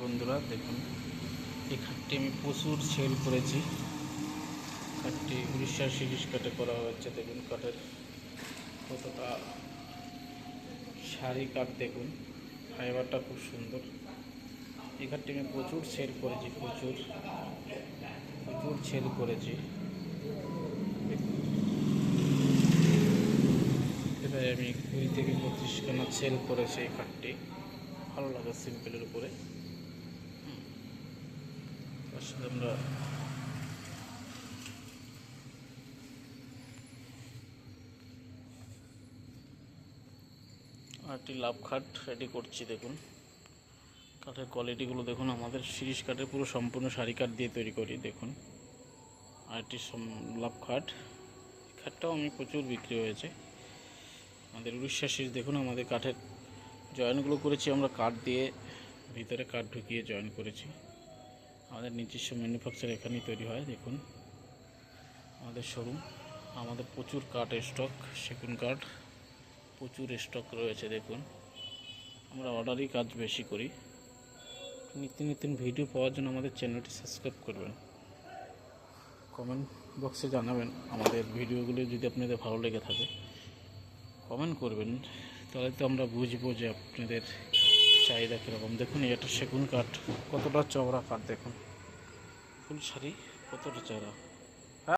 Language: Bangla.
বন্ধুরা দেখুন, এই খাটটি আমি প্রচুর সেল করেছি। খাটটি উড়িষ্যার শিরিষ কাঠে করা হয়েছে। দেখুন কাঠের কতটা সারি কাঠ, দেখুন ফাইবারটা খুব সুন্দর। এই খাটটি আমি প্রচুর সেল করেছি, প্রচুর সেল করেছি। এটাই আমি 20 থেকে 25 খানা সেল করেছি। এই খাটটি ভালো লাগে সিম্পলের উপরে। তার সাথে আমরা আরেকটি লাভ খাট রেডি করছি। দেখুন কাঠের কোয়ালিটিগুলো দেখুন, আমাদের শিরিষ কাঠের পুরো সম্পূর্ণ সারি কাঠ দিয়ে তৈরি করি। দেখুন আরেকটি লাভ খাট, খাটটাও আমি প্রচুর বিক্রি হয়েছে। আমাদের উড়িষ্যা শিরিষ দেখুন, আমাদের কাঠের জয়েন্টগুলো করেছি আমরা কাঠ দিয়ে, ভিতরে কাঠ ঢুকিয়ে জয়েন করেছি। আমাদের নিজস্ব ম্যানুফ্যাকচার এখানেই তৈরি হয়। দেখুন আমাদের শোরুম, আমাদের প্রচুর কাঠ স্টক, সেগুন কাঠ প্রচুর স্টক রয়েছে। দেখুন আমরা অর্ডারই কাজ বেশি করি। নিত্য নতুন ভিডিও পাওয়ার জন্য আমাদের চ্যানেলটি সাবস্ক্রাইব করবেন। কমেন্ট বক্সে জানাবেন আমাদের ভিডিওগুলো যদি আপনাদের ভালো লেগে থাকে। কমেন্ট করবেন, তাহলে তো আমরা বুঝবো যে আপনাদের চাহিদা কীরকম। দেখুন এটা সেগুন কাঠ, কতটা চওড়া কাঠ, দেখুন ফুল সারি কতটা চওড়া।